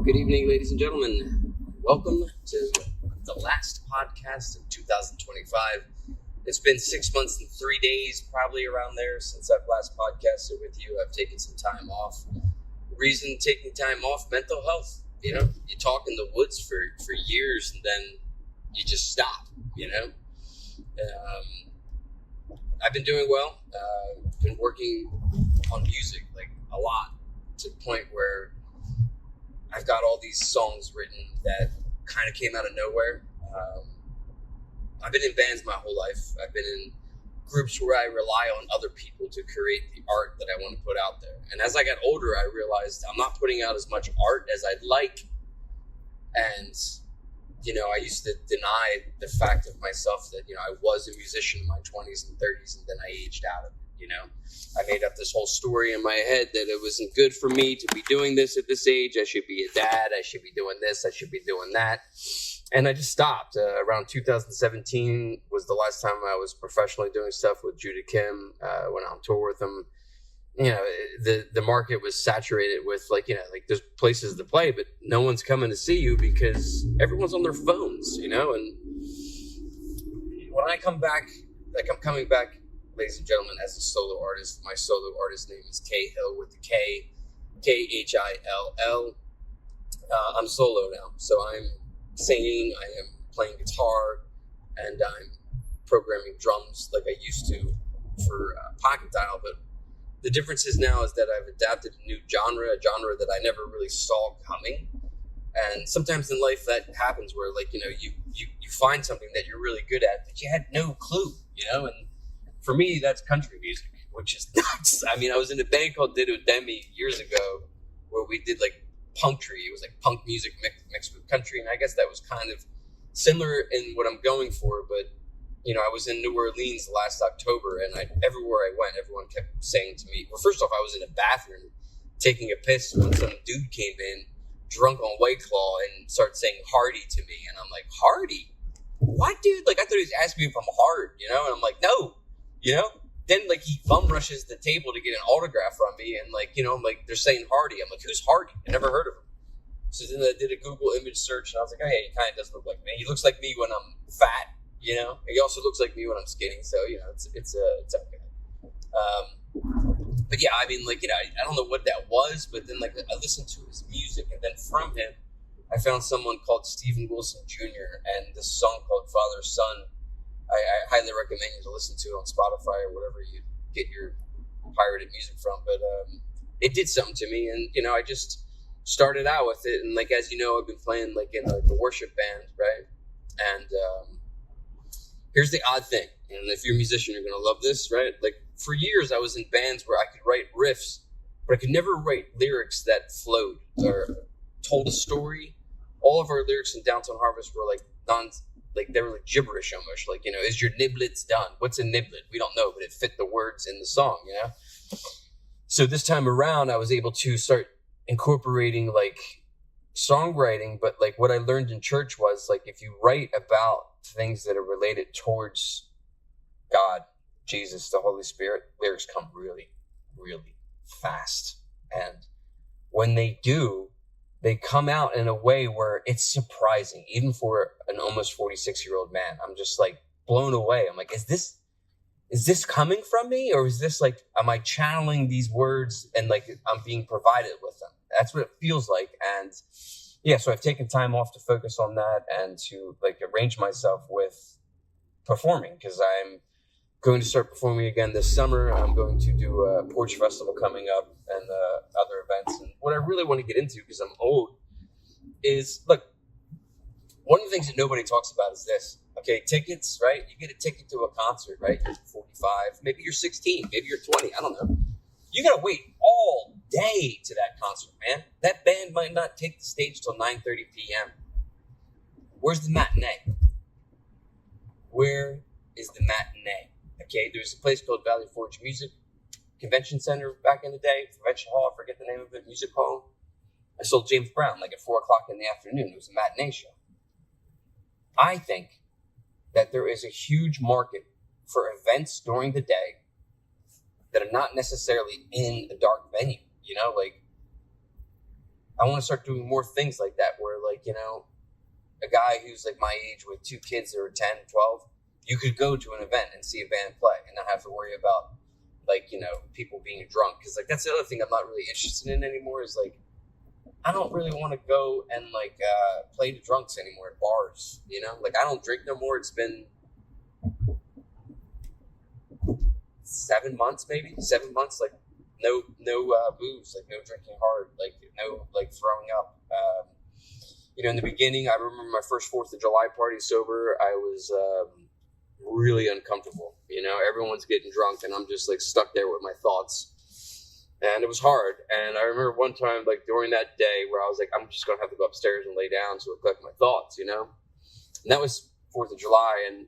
Good evening, ladies and gentlemen. Welcome to the last podcast of 2025. It's been 6 months and 3 days, probably around there, since I've last podcasted with you. I've taken some time off. Reason taking time off, mental health. You know, you talk in the woods for years and then you just stop, you know. I've been doing well. Been working on music, like a lot, to the point where I've got all these songs written that kind of came out of nowhere. I've been in bands my whole life. I've been in groups where I rely on other people to create the art that I want to put out there. And as I got older, I realized I'm not putting out as much art as I'd like. And, you know, I used to deny the fact of myself that, you know, I was a musician in my 20s and 30s, and then I aged out of it. You know, I made up this whole story in my head that it wasn't good for me to be doing this at this age. I should be a dad. I should be doing this. I should be doing that. And I just stopped. Around 2017 was the last time I was professionally doing stuff with Judah Kim. Went on tour with him. You know, the market was saturated with, like, you know, like there's places to play, but no one's coming to see you because everyone's on their phones, you know. And when I come back, like I'm coming back, ladies and gentlemen, as a solo artist. My solo artist name is Cahill with the K, Khill. I'm solo now, so I'm singing, I am playing guitar, and I'm programming drums like I used to for pocket dial. But the difference is now is that I've adapted a new genre, a genre that I never really saw coming. And sometimes in life that happens where, like, you know, you find something that you're really good at that you had no clue, you know. And for me, that's country music, which is nuts. I mean, I was in a band called Ditto Demi years ago where we did like punktree. It was like punk music mixed with country. And I guess that was kind of similar in what I'm going for. But, you know, I was in New Orleans last October, and everywhere I went, everyone kept saying to me, well, first off, I was in a bathroom taking a piss when some dude came in, drunk on White Claw, and started saying Hardy to me. And I'm like, Hardy? What, dude? Like, I thought he was asking me if I'm hard, you know? And I'm like, no. You know, then like he bum rushes the table to get an autograph from me, and like, you know, I'm like, they're saying Hardy. I'm like, who's Hardy? I never heard of him. So then I did a Google image search, and I was like, oh yeah, he kind of does look like me. He looks like me when I'm fat, you know. He also looks like me when I'm skinny. So, you know, it's okay. But yeah, I mean, like, you know, I don't know what that was, but then like I listened to his music, and then from him, I found someone called Steven Wilson Jr. and this song called Father Son. I highly recommend you to listen to it on Spotify or whatever you get your pirated music from. But it did something to me, and, you know, I just started out with it. And like, as you know, I've been playing like in the worship band, right? And here's the odd thing, and if you're a musician, you're gonna love this, right? Like, for years, I was in bands where I could write riffs, but I could never write lyrics that flowed or told a story. All of our lyrics in Downtown Harvest were they were like gibberish almost. Like, you know, is your niblets done? What's a niblet? We don't know, but it fit the words in the song, you know? So this time around, I was able to start incorporating like songwriting, but like what I learned in church was like, if you write about things that are related towards God, Jesus, the Holy Spirit, lyrics come really, really fast. And when they do, they come out in a way where it's surprising, even for an almost 46-year-old man. I'm just like blown away. I'm like, is this coming from me? Or is this like, am I channeling these words and like I'm being provided with them? That's what it feels like. And yeah, so I've taken time off to focus on that and to like arrange myself with performing, because I'm going to start performing again this summer. I'm going to do a Porch Festival coming up and other events. And what I really want to get into, because I'm old, is, look, one of the things that nobody talks about is this. Okay, tickets, right? You get a ticket to a concert, right? You're 45, maybe you're 16, maybe you're 20, I don't know. You got to wait all day to that concert, man. That band might not take the stage till 9:30 p.m. Where's the matinee? Where is the matinee? Okay, there's a place called Valley Forge Music Convention Center back in the day, Convention Hall, I forget the name of it, Music Hall. I saw James Brown like at 4 o'clock in the afternoon. It was a matinee show. I think that there is a huge market for events during the day that are not necessarily in a dark venue. You know, like I want to start doing more things like that where, like, a guy who's like my age with 2 kids that are 10, 12, you could go to an event and see a band play and not have to worry about, like, people being drunk. Because, like, that's the other thing I'm not really interested in anymore is, like, I don't really want to go and, like, play to drunks anymore at bars, Like, I don't drink no more. It's been 7 months, maybe 7 months, like no booze, like no drinking hard, like no like throwing up. In the beginning, I remember my first 4th of July party sober. I was really uncomfortable. Everyone's getting drunk, and I'm just like stuck there with my thoughts, and it was hard. And I remember one time, like during that day, where I was like, I'm just gonna have to go upstairs and lay down to collect my thoughts, and that was 4th of July, and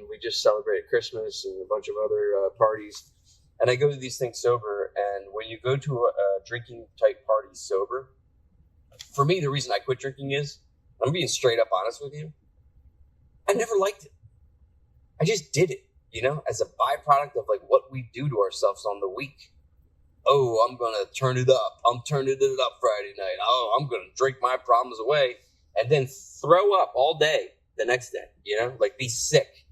we just celebrated Christmas and a bunch of other parties, and I go to these things sober. And when you go to a drinking type party sober, for me, the reason I quit drinking is, I'm being straight up honest with you, I never liked it. I just did it, as a byproduct of like what we do to ourselves on the week. Oh, I'm gonna turn it up. I'm turning it up Friday night. Oh, I'm gonna drink my problems away, and then throw up all day the next day, like be sick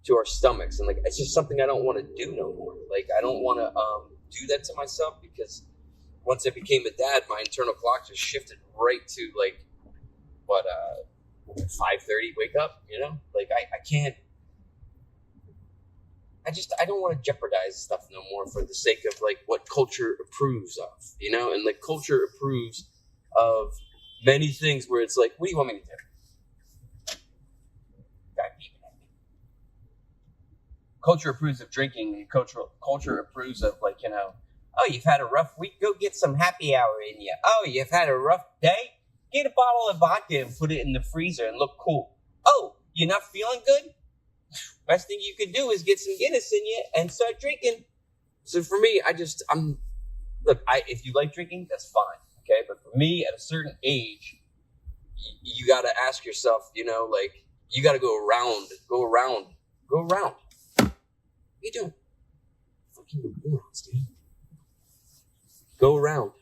to our stomachs. And like, it's just something I don't want to do no more. Like, I don't want to do that to myself, because once I became a dad, my internal clock just shifted right to like, 5:30 wake up, like I can't, I don't want to jeopardize stuff no more for the sake of like what culture approves of, and like culture approves of many things where it's like, what do you want me to do? Culture approves of drinking, and culture approves of like, oh, you've had a rough week, go get some happy hour in you. Oh, you've had a rough day, get a bottle of vodka and put it in the freezer and look cool. Oh, you're not feeling good? Best thing you could do is get some Guinness in you and start drinking. So for me, if you like drinking, that's fine, okay? But for me, at a certain age, you got to ask yourself, like, you got to go around. What are you doing? Fucking morons, dude. Go around.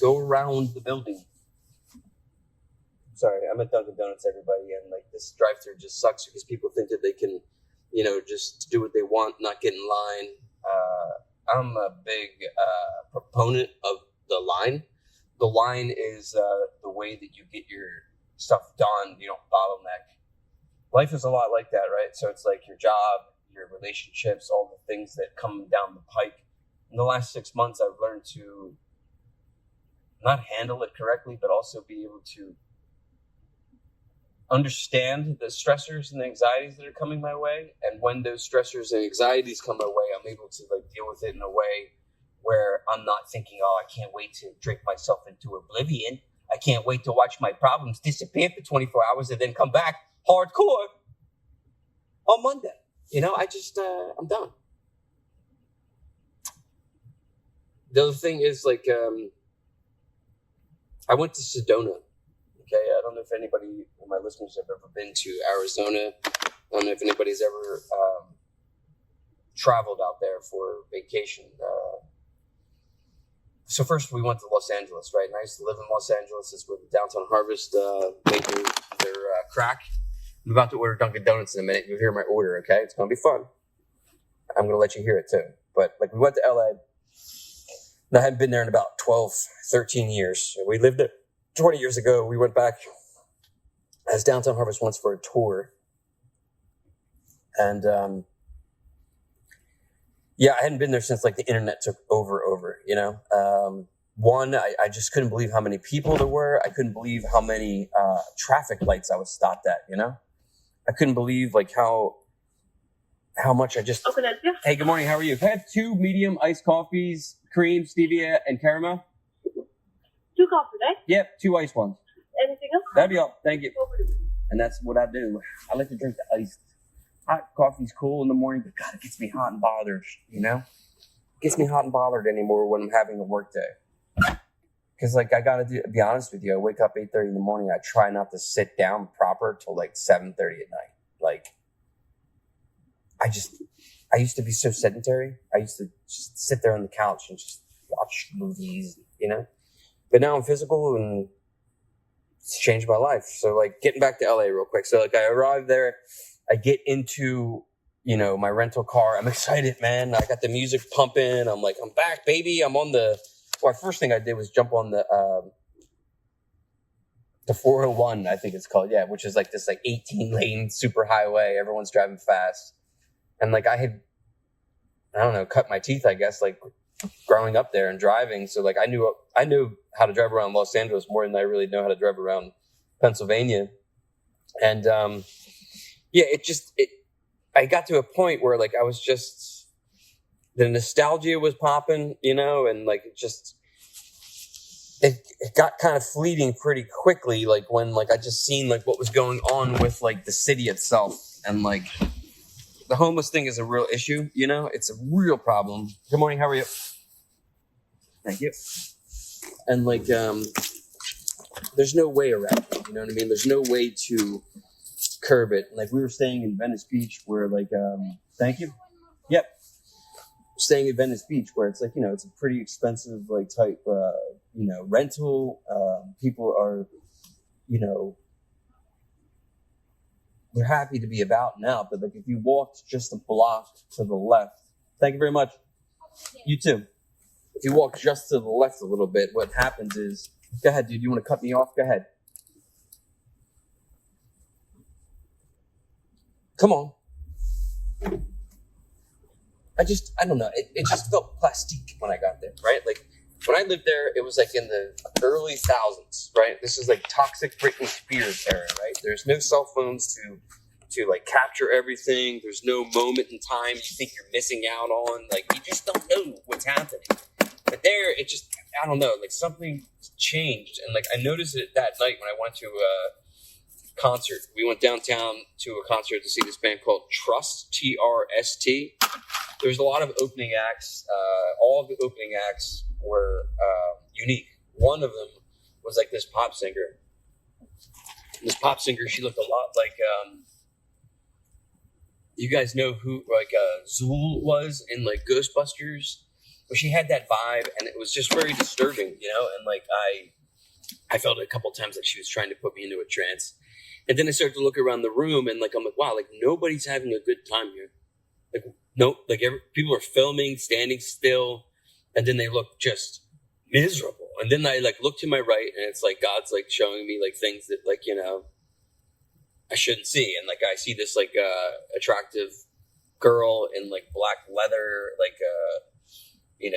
Go around the building. Sorry, I'm at Dunkin' Donuts, everybody, and like this drive-thru just sucks because people think that they can, just do what they want, not get in line. I'm a big proponent of the line. The line is the way that you get your stuff done. You don't bottleneck. Life is a lot like that, right? So it's like your job, your relationships, all the things that come down the pike. In the last 6 months, I've learned to not handle it correctly, but also be able to understand the stressors and the anxieties that are coming my way. And when those stressors and anxieties come my way, I'm able to like deal with it in a way where I'm not thinking, oh, I can't wait to drink myself into oblivion. I can't wait to watch my problems disappear for 24 hours and then come back hardcore on Monday. I'm done. The other thing is like, I went to Sedona. Okay, I don't know if anybody of my listeners have ever been to Arizona. I don't know if anybody's ever traveled out there for vacation. So first we went to Los Angeles, right? And I used to live in Los Angeles. It's where the Downtown Harvest making their crack. I'm about to order Dunkin' Donuts in a minute. You'll hear my order, okay? It's going to be fun. I'm going to let you hear it too. But like, we went to LA. And I hadn't been there in about 12, 13 years. We lived there 20 years ago. We went back as Downtown Harvest once for a tour. And I hadn't been there since like the internet took over, One, I just couldn't believe how many people there were. I couldn't believe how many traffic lights I was stopped at, I couldn't believe like how much I just... Open it, yeah. Hey, good morning. How are you? Can I have 2 medium iced coffees, cream, stevia, and caramel? 2 coffees, right? Yep, 2 iced ones. Anything else? That'd be all. Thank you. And that's what I do. I like to drink the iced. Hot coffee's cool in the morning, but God, it gets me hot and bothered, It gets me hot and bothered anymore when I'm having a work day. Because, like, I got to be honest with you. I wake up 8:30 in the morning. I try not to sit down proper till, like, 7:30 at night. Like, I used to be so sedentary. I used to just sit there on the couch and just watch movies, But now I'm physical and it's changed my life. So like getting back to LA real quick. So like I arrived there, I get into, my rental car. I'm excited, man. I got the music pumping. I'm like, I'm back, baby. I'm on first thing I did was jump on the 401, I think it's called. Yeah. Which is like this like 18 lane super highway. Everyone's driving fast. And like I had, I don't know, cut my teeth, I guess, like growing up there and driving. So like I knew how to drive around Los Angeles more than I really know how to drive around Pennsylvania. And I got to a point where like I was just, the nostalgia was popping, and like it got kind of fleeting pretty quickly. Like when like I just seen like what was going on with like the city itself, and like the homeless thing is a real issue, it's a real problem. Good morning. How are you? Thank you. And like, there's no way around it. You know what I mean? There's no way to curb it. Like we were staying in Venice Beach where like, thank you. Yep. Staying in Venice Beach where it's like, it's a pretty expensive like type, rental. People are, they're happy to be about now, but like if you walked just a block to the left, thank you very much. You too. If you walk just to the left a little bit, what happens is, go ahead, dude. You want to cut me off? Go ahead. Come on. I don't know. It just felt plastique when I got there, right? Like when I lived there, it was like in the early thousands, right? This is like toxic Britney Spears era, right? There's no cell phones to like capture everything. There's no moment in time you think you're missing out on. Like you just don't know what's happening. But there, it just, I don't know, like something changed. And like I noticed it that night when I went to a concert. We went downtown to a concert to see this band called Trust, T-R-S-T. There was a lot of opening acts. All of the opening acts were unique. One of them was like this pop singer. This pop singer, she looked a lot like, you guys know who like Zool was in like Ghostbusters? But she had that vibe, and it was just very disturbing, and like I felt it a couple times like she was trying to put me into a trance. And then I started to look around the room, and like I'm like, wow, like nobody's having a good time here. Like no, like people are filming, standing still, and then they look just miserable. And then I like look to my right, and it's like God's like showing me like things that like I shouldn't see. And like I see this like attractive girl in like black leather, like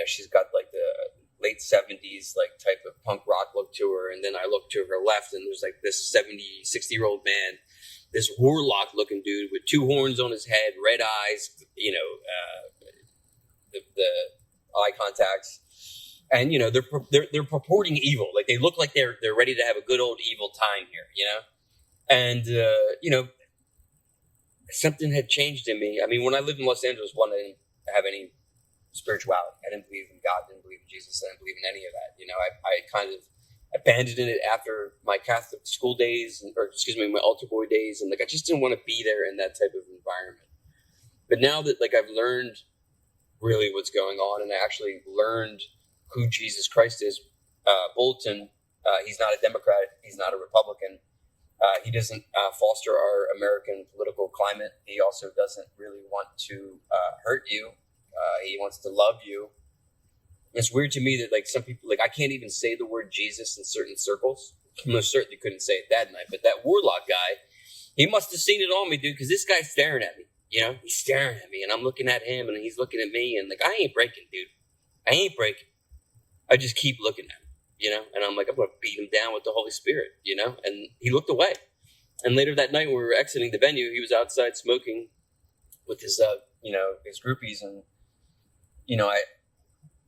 she's got like the late 70s like type of punk rock look to her. And then I look to her left, and there's like this 60-year-old man, this warlock looking dude with two horns on his head, red eyes, the eye contacts, and they're purporting evil. Like they look like they're ready to have a good old evil time here, and something had changed in me. I mean, when I lived in Los Angeles, I didn't have any spirituality. I didn't believe in God, didn't believe in Jesus, I didn't believe in any of that. I kind of abandoned it after my Catholic school days, my altar boy days, and like I just didn't want to be there in that type of environment. But now that like I've learned really what's going on, and I actually learned who Jesus Christ is, Bolton, he's not a Democrat, he's not a Republican. He doesn't foster our American political climate. He also doesn't really want to hurt you. He wants to love you. It's weird to me that like some people, like I can't even say the word Jesus in certain circles. I most certainly couldn't say it that night. But that warlock guy, he must have seen it on me, dude, because this guy's staring at me. He's staring at me, and I'm looking at him, and he's looking at me, and like I ain't breaking, dude. I ain't breaking. I just keep looking at him, and I'm like, I'm gonna beat him down with the Holy Spirit, And he looked away. And later that night, when we were exiting the venue, he was outside smoking with his, his groupies, and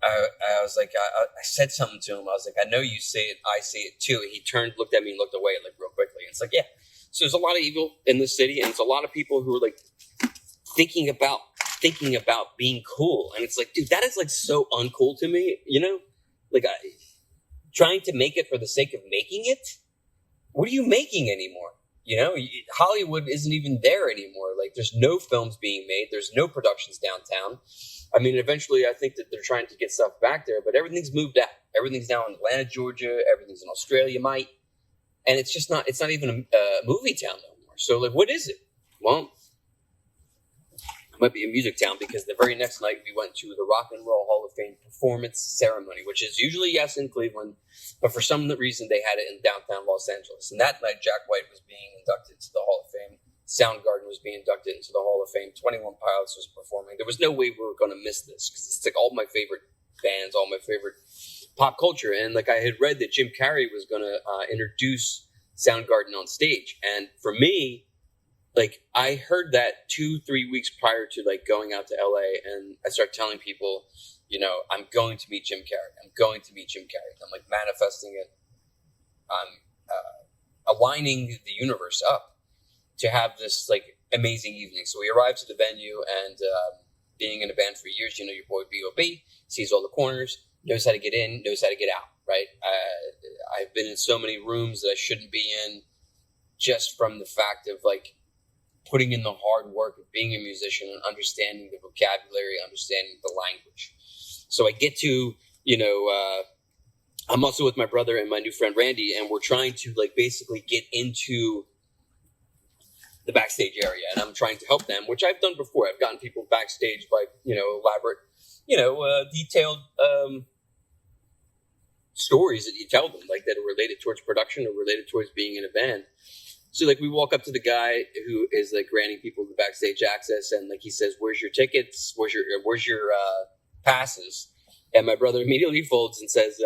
I was like, I said something to him. I was like, I know you see it. I see it too. He turned, looked at me, and looked away like real quickly. And it's like, yeah. So there's a lot of evil in this city, and it's a lot of people who are like thinking about being cool. And it's like, dude, that is like so uncool to me, like trying to make it for the sake of making it. What are you making anymore? Hollywood isn't even there anymore. Like there's no films being made. There's no productions downtown. I mean, eventually I think that they're trying to get stuff back there, but everything's moved out. Everything's now in Atlanta, Georgia. Everything's in Australia, mate. And it's not even a movie town no more. So, like, what is it? Well, it might be a music town because the very next night we went to the Rock and Roll Hall of Fame performance ceremony, which is usually, yes, in Cleveland, but for some reason they had it in downtown Los Angeles. And that night, Jack White was being inducted to the Hall of Fame. Soundgarden was being inducted into the Hall of Fame. 21 Pilots was performing. There was no way we were going to miss this because it's like all my favorite bands, all my favorite pop culture. And like I had read that Jim Carrey was going to introduce Soundgarden on stage. And for me, like I heard that 2-3 weeks prior to like going out to LA, and I started telling people, I'm going to meet Jim Carrey. I'm going to meet Jim Carrey. I'm like manifesting it. I'm aligning the universe up to have this like amazing evening. So we arrived to the venue, and being in a band for years, your boy B.O.B. sees all the corners, knows how to get in, knows how to get out, right? I've been in so many rooms that I shouldn't be in just from the fact of like putting in the hard work of being a musician and understanding the vocabulary, understanding the language. So I get to, I'm also with my brother and my new friend Randy, and we're trying to like basically get into the backstage area, and I'm trying to help them, which I've done before. I've gotten people backstage by, elaborate, detailed stories that you tell them, like that are related towards production or related towards being in a band. So like we walk up to the guy who is like granting people the backstage access, and like he says, "Where's your tickets? Where's your passes?" And my brother immediately folds and says,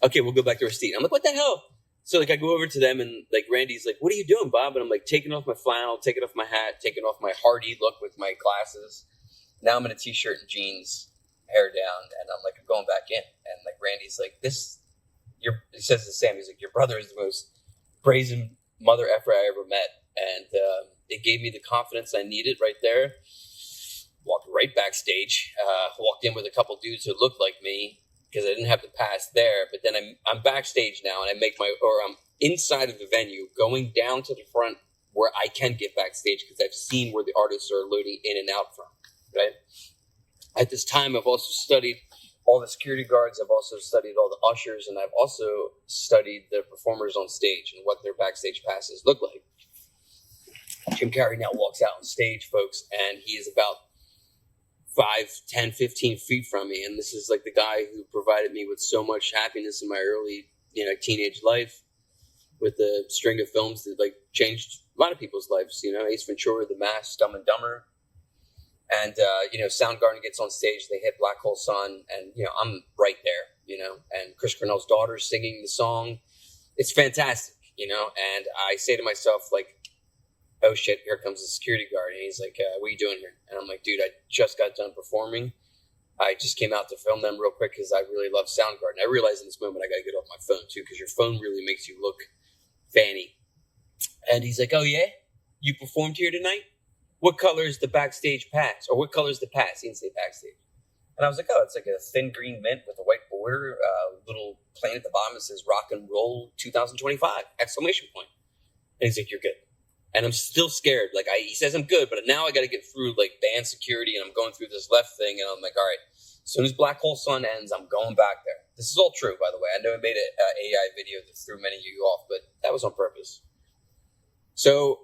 "Okay, we'll go back to our seat." I'm like, "What the hell?" So like I go over to them, and like Randy's like, "What are you doing, Bob?" And I'm like taking off my flannel, taking off my hat, taking off my hardy look with my glasses. Now I'm in a t-shirt and jeans, hair down, and I'm like, I'm going back in. And like Randy's like, he says to Sam, he's like, "Your brother is the most brazen mother effer I ever met." And it gave me the confidence I needed right there. Walked right backstage, walked in with a couple dudes who looked like me because I didn't have the pass there. But then I'm backstage now, and I'm inside of the venue, going down to the front where I can get backstage because I've seen where the artists are loading in and out from, right? At this time, I've also studied all the security guards. I've also studied all the ushers, and I've also studied the performers on stage and what their backstage passes look like. Jim Carrey now walks out on stage, folks, and he is about 5, 10, 15 feet from me. And this is like the guy who provided me with so much happiness in my early, teenage life, with the string of films that like changed a lot of people's lives. Ace Ventura, The Mask, Dumb and Dumber. And, Soundgarden gets on stage, they hit Black Hole Sun, and, I'm right there, and Chris Cornell's daughter singing the song. It's fantastic, and I say to myself, like, oh shit, here comes the security guard. And he's like, what are you doing here? And I'm like, dude, I just got done performing. I just came out to film them real quick because I really love Soundgarden. I realize in this moment I got to get off my phone too, because your phone really makes you look fanny. And he's like, oh yeah? You performed here tonight? What color is the backstage pass? Or what color is the pass? He didn't say backstage. And I was like, oh, it's like a thin green mint with a white border, little plain at the bottom that says Rock and Roll 2025, exclamation point. And he's like, you're good. And I'm still scared. Like he says I'm good, but now I got to get through like band security, and I'm going through this left thing, and I'm like, all right, as soon as Black Hole Sun ends, I'm going back there. This is all true, by the way. I know I made an AI video that threw many of you off, but that was on purpose. So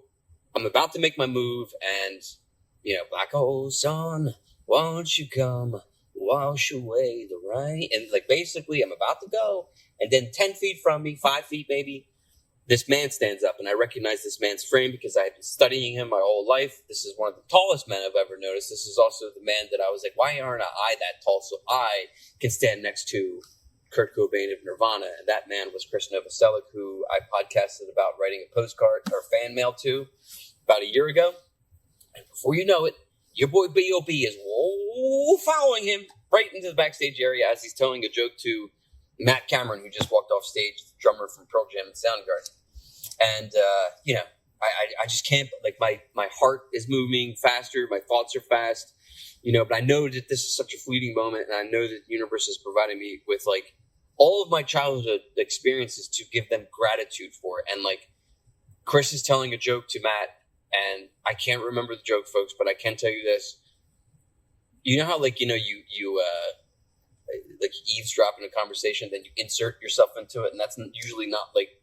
I'm about to make my move, and Black Hole Sun, won't you come wash away the rain? And like basically, I'm about to go, and then 10 feet from me, 5 feet maybe, this man stands up, and I recognize this man's frame because I had been studying him my whole life. This is one of the tallest men I've ever noticed. This is also the man that I was like, why aren't I that tall so I can stand next to Kurt Cobain of Nirvana? And that man was Chris Novoselic, who I podcasted about writing a postcard or fan mail to about a year ago. And before you know it, your boy B.O.B. is following him right into the backstage area as he's telling a joke to Matt Cameron, who just walked off stage, the drummer from Pearl Jam and Soundgarden. And, I just can't, like, my heart is moving faster. My thoughts are fast, but I know that this is such a fleeting moment. And I know that the universe is providing me with, like, all of my childhood experiences to give them gratitude for. And, like, Chris is telling a joke to Matt, and I can't remember the joke, folks, but I can tell you this. you know how like you like eavesdrop in a conversation, then you insert yourself into it, and that's usually not like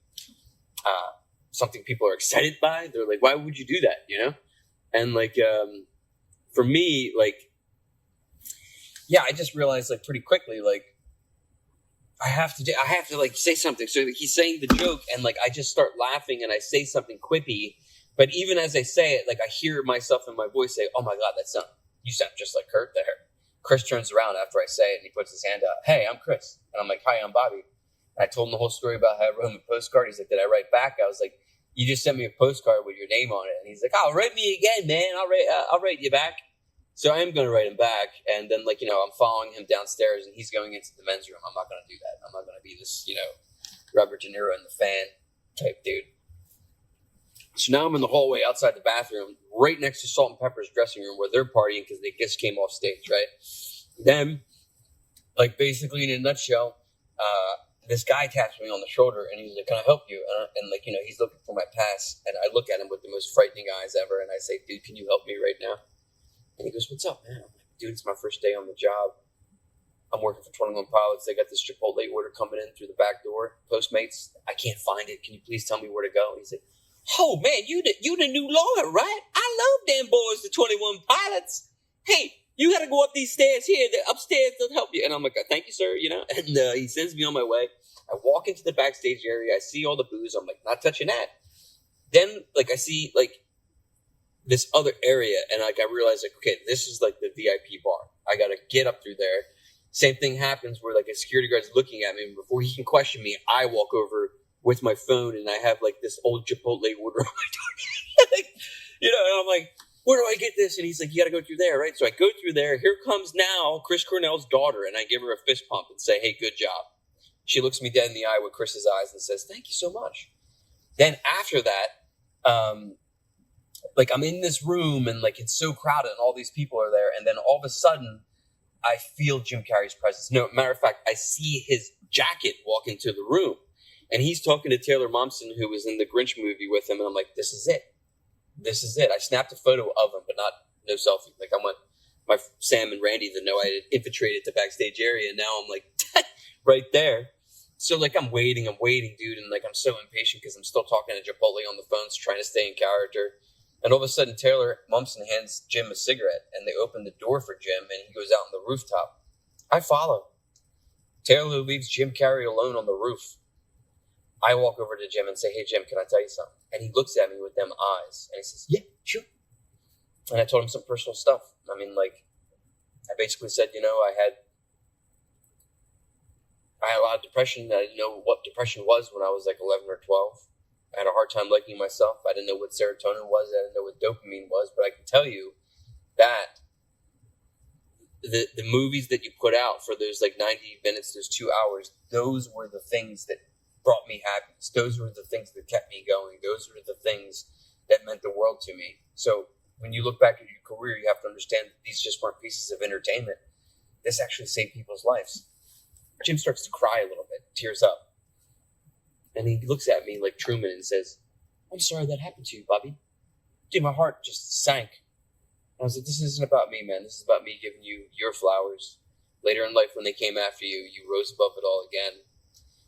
something people are excited by. They're like, why would you do that? And like for me, like I just realized like pretty quickly, like I have to like say something. So like, he's saying the joke, and like I just start laughing, and I say something quippy. But even as I say it, like I hear myself in my voice say, "Oh my God, you sound just like Kurt there." Chris turns around after I say it, and he puts his hand out. "Hey, I'm Chris," and I'm like, "Hi, I'm Bobby." And I told him the whole story about how I wrote him a postcard. He's like, "Did I write back?" I was like, "You just sent me a postcard with your name on it." And he's like, "Oh, write me again, man. I'll write you back." So I am going to write him back. And then, like, I'm following him downstairs, and he's going into the men's room. I'm not going to do that. I'm not going to be this, Robert De Niro in the fan type dude. So now I'm in the hallway outside the bathroom, right next to Salt and Pepper's dressing room, where they're partying because they just came off stage, right? Then, like, basically in a nutshell, this guy taps me on the shoulder, and he's like, "Can I help you?" And like, he's looking for my pass, and I look at him with the most frightening eyes ever, and I say, "Dude, can you help me right now?" And he goes, "What's up, man?" I'm like, "Dude, it's my first day on the job. I'm working for 21 Pilots. They got this Chipotle order coming in through the back door. Postmates, I can't find it. Can you please tell me where to go?" And he's like, "Oh, man, you the new lawyer, right? I love them boys, the 21 Pilots. Hey, you got to go up these stairs here. They're upstairs. They'll help you." And I'm like, "Thank you, sir," And he sends me on my way. I walk into the backstage area. I see all the booze. I'm like, not touching that. Then, like, I see, like, this other area, and, like, I realize, like, okay, this is, like, the VIP bar. I got to get up through there. Same thing happens where, like, a security guard's looking at me, and before he can question me, I walk over with my phone, and I have, like, this old Chipotle order on my door. And I'm like, "Where do I get this?" And he's like, "You got to go through there," right? So I go through there. Here comes now Chris Cornell's daughter, and I give her a fist pump and say, "Hey, good job." She looks me dead in the eye with Chris's eyes and says, "Thank you so much." Then after that, like, I'm in this room, and like it's so crowded, and all these people are there, and then all of a sudden, I feel Jim Carrey's presence. No, matter of fact, I see his jacket walk into the room, and he's talking to Taylor Momsen, who was in the Grinch movie with him, and I'm like, "This is it. This is it." I snapped a photo of him, but no selfie. Like, I want my Sam and Randy to know I had infiltrated the backstage area, and now I'm like right there. So, like, I'm waiting, dude, and, like, I'm so impatient because I'm still talking to Chipotle on the phone, trying to stay in character. And all of a sudden, Taylor Momsen hands Jim a cigarette, and they open the door for Jim, and he goes out on the rooftop. I follow. Taylor leaves Jim Carrey alone on the roof. I walk over to Jim and say, "Hey, Jim, can I tell you something?" And he looks at me with them eyes, and he says, "Yeah, sure." And I told him some personal stuff. I mean, like, I basically said, I had a lot of depression. I didn't know what depression was when I was like 11 or 12. I had a hard time liking myself. I didn't know what serotonin was. I didn't know what dopamine was. But I can tell you that the movies that you put out for those like 90 minutes, those 2 hours, those were the things that brought me happiness. Those were the things that kept me going. Those were the things that meant the world to me. So when you look back at your career, you have to understand that these just weren't pieces of entertainment. This actually saved people's lives. Jim starts to cry a little bit, tears up. And he looks at me like Truman and says, "I'm sorry that happened to you, Bobby." Dude, my heart just sank. And I was like, "This isn't about me, man. This is about me giving you your flowers. Later in life, when they came after you, you rose above it all again.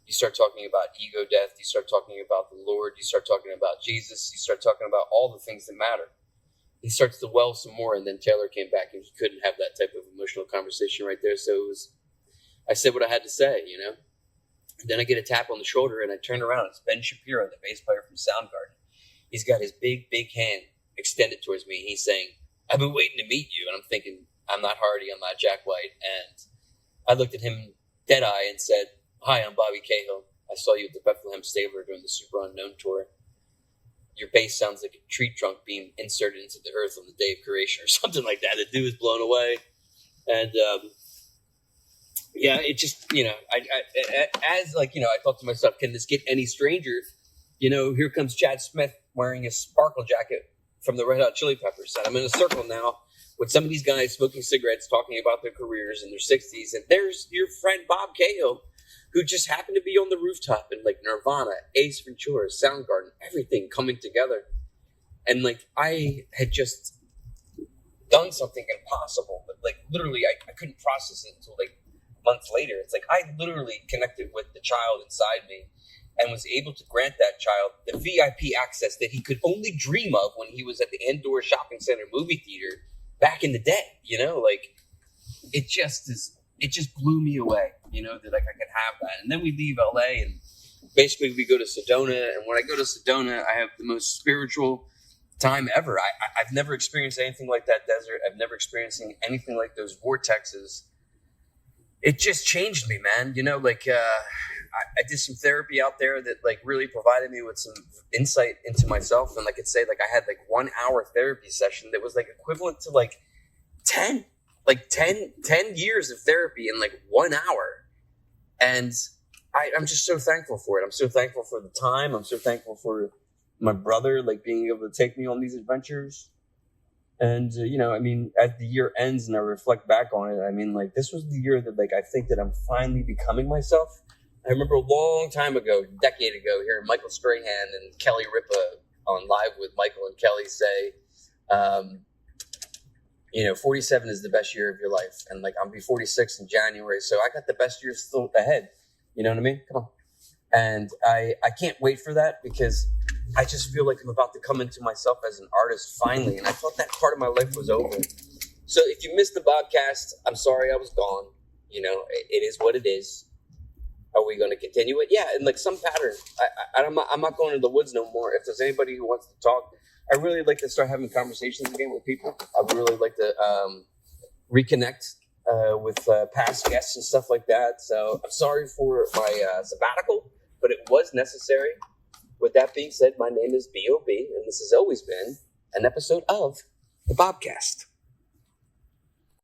You start talking about ego death. You start talking about the Lord. You start talking about Jesus. You start talking about all the things that matter." He starts to well some more, and then Taylor came back, and he couldn't have that type of emotional conversation right there. So I said what I had to say, And then I get a tap on the shoulder, and I turn around. It's Ben Shapiro, the bass player from Soundgarden. He's got his big, big hand extended towards me. He's saying, "I've been waiting to meet you." And I'm thinking, I'm not Hardy, I'm not Jack White. And I looked at him dead-eye and said, "Hi, I'm Bobby Cahill. I saw you at the Bethlehem Stabler during the Super Unknown Tour. Your bass sounds like a tree trunk being inserted into the earth on the day of creation," or something like that. The dude was blown away. And, it just, I thought to myself, can this get any stranger? Here comes Chad Smith wearing a sparkle jacket from the Red Hot Chili Peppers. And I'm in a circle now with some of these guys smoking cigarettes, talking about their careers in their 60s. And there's your friend Bob Cahill, who just happened to be on the rooftop in like Nirvana, Ace Ventura, Soundgarden, everything coming together. And like I had just done something impossible. But like literally, I couldn't process it until like months later. It's like I literally connected with the child inside me and was able to grant that child the VIP access that he could only dream of when he was at the Andor Shopping Center movie theater back in the day. You know, like it just blew me away. You know, that like I could have that. And then we leave LA and basically we go to Sedona. And when I go to Sedona, I have the most spiritual time ever. I've never experienced anything like that desert. I've never experienced anything like those vortexes. It just changed me, man. You know, like I did some therapy out there that like really provided me with some insight into myself. And I could say like I had like 1 hour therapy session that was like equivalent to like 10 years of therapy in like 1 hour. And I'm just so thankful for it. I'm so thankful for the time. I'm so thankful for my brother, like being able to take me on these adventures. And, you know, I mean, as the year ends and I reflect back on it, I mean, like, this was the year that, like, I think that I'm finally becoming myself. I remember a long time ago, a decade ago, hearing Michael Strahan and Kelly Ripa on Live with Michael and Kelly say, you know, 47 is the best year of your life. And, like, I'll be 46 in January, so I got the best years still ahead. You know what I mean? Come on. And I can't wait for that because I just feel like I'm about to come into myself as an artist finally. And I thought that part of my life was over. So if you missed the Bobcast, I'm sorry I was gone. You know, it is what it is. Are we going to continue it? Yeah, in like some pattern. I'm not going to the woods no more. If there's anybody who wants to talk, I really like to start having conversations again with people. I would really like to reconnect with past guests and stuff like that. So I'm sorry for my sabbatical, but it was necessary. With that being said, my name is B.O.B., and this has always been an episode of the Bobcast.